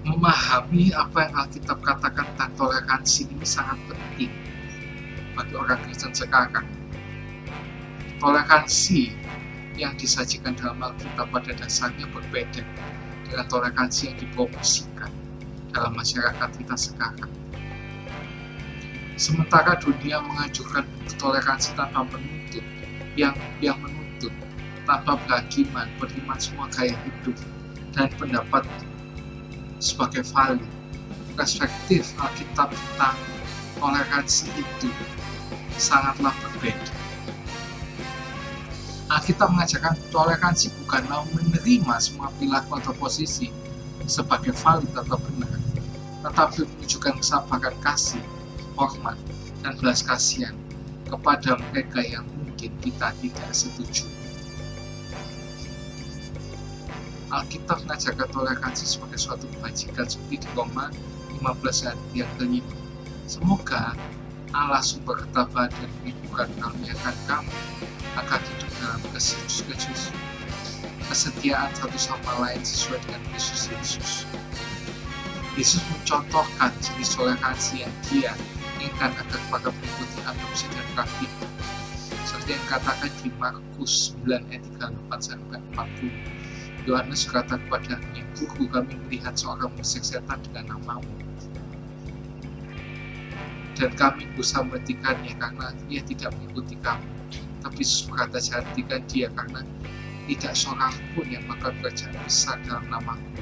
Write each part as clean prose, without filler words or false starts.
Memahami apa yang Alkitab katakan tentang toleransi ini sangat penting bagi orang Kristen sekarang. Toleransi yang disajikan dalam Alkitab pada dasarnya berbeda dengan toleransi yang dipromosikan dalam masyarakat kita sekarang. Sementara dunia mengajukan toleransi tanpa menuntut, yang menuntut tanpa berhakiman, beriman semua gaya hidup dan pendapat sebagai valid. Perspektif Alkitab tentang toleransi itu sangatlah berbeda. Alkitab mengajarkan toleransi bukanlah menerima semua perilaku atau posisi sebagai valid atau benar, tetapi menunjukkan kesabaran, kasih, hormat, dan belas kasihan kepada mereka yang mungkin kita tidak setuju. Alkitab mengajarkan toleransi sebagai suatu kebajikan seperti di Roma 15 ayat yang kelima. Semoga Allah sumber ketabahan dan kehidupan mengaruniakan kamu agar hidup dalam kesetiaan satu sama lain sesuai dengan Kristus Yesus. Yesus mencontohkan jenis toleransi yang Dia inginkan agar para pengikutnya adopsi dan praktikkan, seperti yang dikatakan di Markus 9 ayat 38-40. Yohanes berkata kepadanya, "Guru, kami melihat seorang mengusir setan dengan namamu, dan kami berusaha menghentikannya karena ia tidak mengikuti kamu." Tapi Yesus berkata, "Jangan hentikan dia, karena tidak seorang pun yang bakal kerjaan besar dalam namaku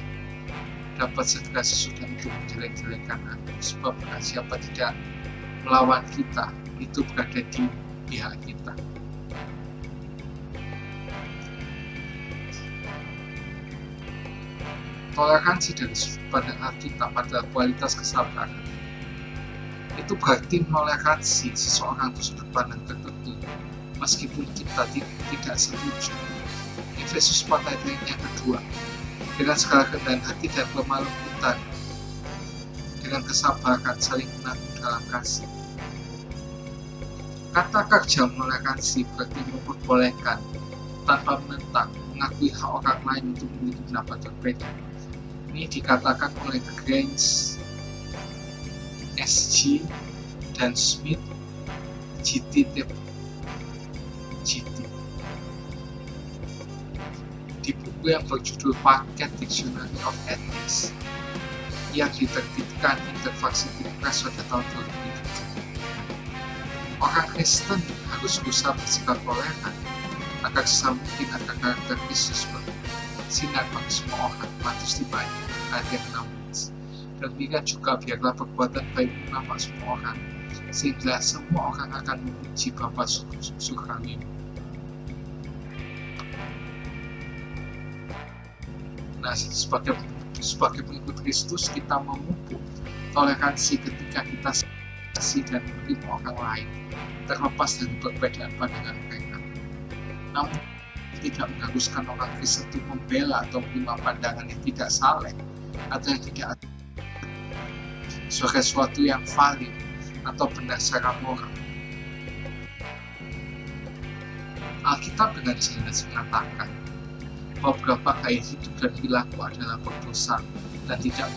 dapat segera sesudah itu menjelek-jelekan aku. Sebab siapa tidak melawan kita, itu berada di pihak kita." Toleransi dari sudut pandang Alkitab adalah kualitas kesabaran. Itu berarti menoleransi seseorang dari sudut pandang tertentu, meskipun kita tidak setuju. Efesus 4 ayat yang kedua, dengan segala kerendahan hati dan lemah lembutan, dengan kesabaran saling menanggung dalam kasih. Kata kerja menoleransi berarti memperbolehkan tanpa menentang, mengakui hak orang lain untuk memiliki pendapat berbeda. Ini dikatakan oleh Grange, SG, dan Smith, GT. Di buku yang berjudul Paket Dictionary of Ethics yang diterbitkan Interfaculty Press pada tahun 2003. Orang Kristen harus berusaha bersikap toleran agar sesama mungkin akan karakter Kristus bersinar bagi semua orang. Matius 5 ayat yang 16. Dan demikian juga biarlah perbuatan baik menampak semua orang, sehingga semua orang akan memuji Bapa surgawi. Nah, sebagai pengikut Kristus, kita memupuk toleransi ketika kita kasih dan menerima orang lain, terlepas dari perbedaan pandangan mereka. Namun, tidak mengharuskan orang Kristen untuk membela atau menerima pandangan yang tidak saleh atau yang tidak sebagai sesuatu yang valid atau benar secara moral. Alkitab dengan jelas mengatakan bahwa beberapa gaya hidup dan perilaku adalah berdosa dan tidak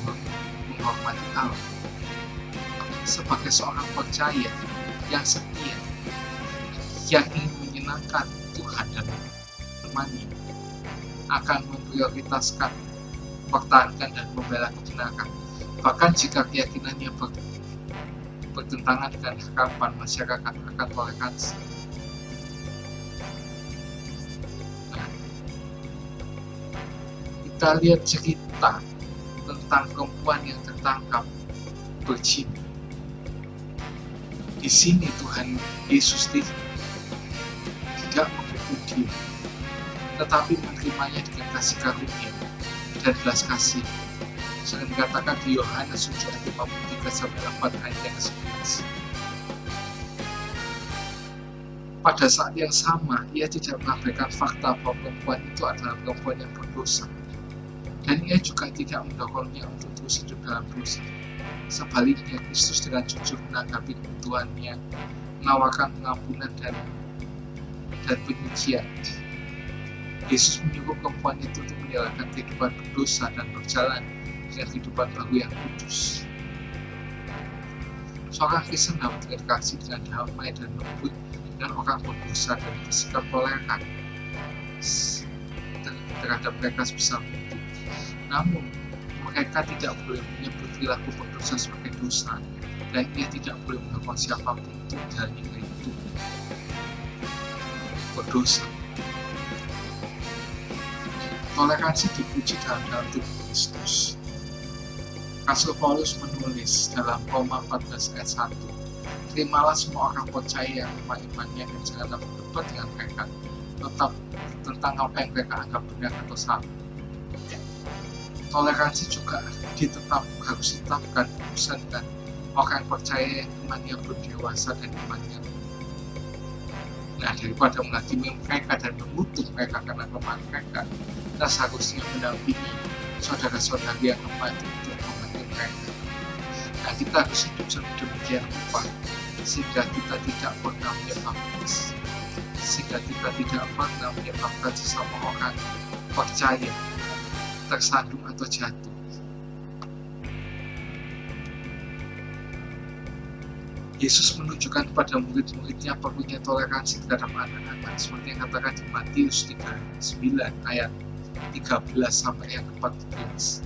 menghormati Allah. Sebagai seorang percaya yang setia, yang ingin menyenangkan Tuhan dan temannya, akan memprioritaskan, mempertahankan dan membela kebenaran, bahkan jika keyakinannya bertentangan dengan harapan masyarakat akan toleransi. Kita lihat cerita tentang perempuan yang tertangkap berzina. Di sini Tuhan Yesus tidak menghukum dia, tetapi menerimanya dengan kasih karunia dan belas kasih. Sering dikatakan di Yohanes 7 ayat 53-8 ayat yang 11. Pada saat yang sama, ia tidak mengabaikan fakta bahwa perempuan itu adalah perempuan yang berdosa, dan ia juga tidak mendorongnya untuk terus hidup dalam dosa. Sebaliknya, Kristus dengan jujur menanggapi kebutuhannya, menawarkan pengampunan dan penyucian. Yesus menyuruh perempuan itu untuk menjalankan kehidupan berdosa dan berjalan dengan kehidupan baru yang kudus. Seorang Kristen dapat berinteraksi dengan damai dan lembut dengan orang berdosa dan bersikap toleran terhadap mereka sebesar mungkin. Namun, mereka tidak boleh menyebut perilaku berdosa sebagai dosa, dan ia tidak boleh melakukan siapapun untuk menjalani itu berdosa. Toleransi dipuji dalam tubuh Kristus. Rasul Paulus menulis dalam Roma 14 ayat 1, terimalah semua orang percaya yang lemah imannya dan janganlah berdebat dengan mereka tetap tentang apa yang mereka anggap benar atau salah. Toleransi juga harus ditetapkan urusan dan orang yang percaya yang imannya belum dewasa dan imannya daripada menghakimi mereka dan mengutuk mereka karena kelemahan mereka, kita seharusnya mendampingi saudara-saudari yang lemah itu untuk menghakimi mereka. Kita harus hidup sedemikian rupa sehingga kita tidak pernah menyebabkan sesama orang percaya tersandung atau jatuh. Yesus menunjukkan kepada murid-muridnya perlunya toleransi terhadap anak-anak, seperti yang katakan di Matius 39 ayat 13 sampai yang 14.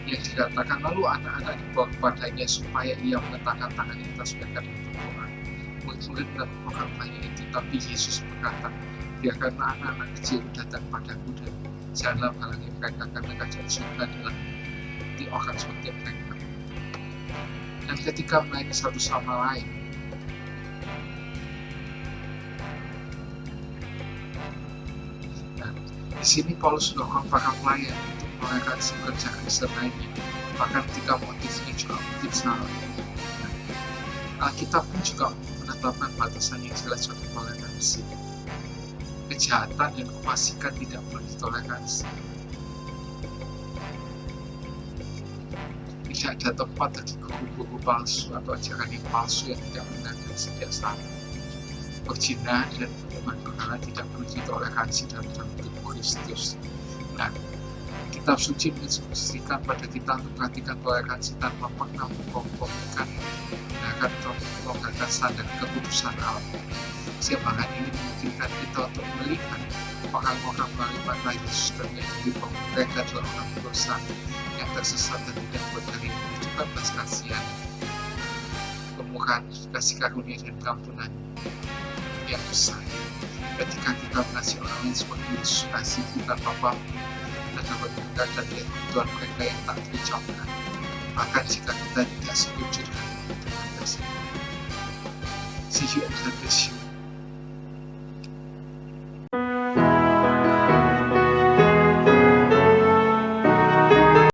Yang dikatakan, lalu anak-anak dibawa kepadanya supaya ia meletakkan tangan di atas mereka dan berdoa. Murid-murid melakukan hal itu, tapi Yesus berkata, biarkanlah anak-anak kecil datang padaku dan janganlah menghalangi mereka, karena kerajaan surga adalah di orang seperti mereka. Dan ketika melayani satu sama lain, di sini Paulus mendorong para pelayan untuk melakukan pekerja Kristen lainnya, bahkan ketika motifnya juga mungkin salah. Alkitab pun juga menetapkan batasan yang jelas untuk toleransi. Kejahatan dan kefasikan tidak boleh ditoleransi. Tidak ada tempat bagi guru-guru palsu atau ajaran yang palsu yang tidak benar dan tidak salah. Perzinahan dan penyembahan berhala tidak boleh ditoleransi dalam tubuh Kristus. Kitab suci menginstruksikan pada kita untuk perhatikan toleransi tanpa pernah mengkompromikan atau melonggarkan standar kekudusan Allah. Sebagian ini memungkinkan kita untuk melihat orang-orang menerima Yesus dan menjadi bahwa mereka adalah orang berdosa yang tersesat dan tidak berdari. Itu kan belas kasihan, kemurahan, kasih karunia dan pengampunan yang besar. Ketika kita mengasihi orang lain seperti Yesus kasih kita tanpa kita dapat meningkatkan kebutuhan mereka yang tak terucapkan. Bahkan jika kita tidak setuju dengan dasar. See you and God bless you.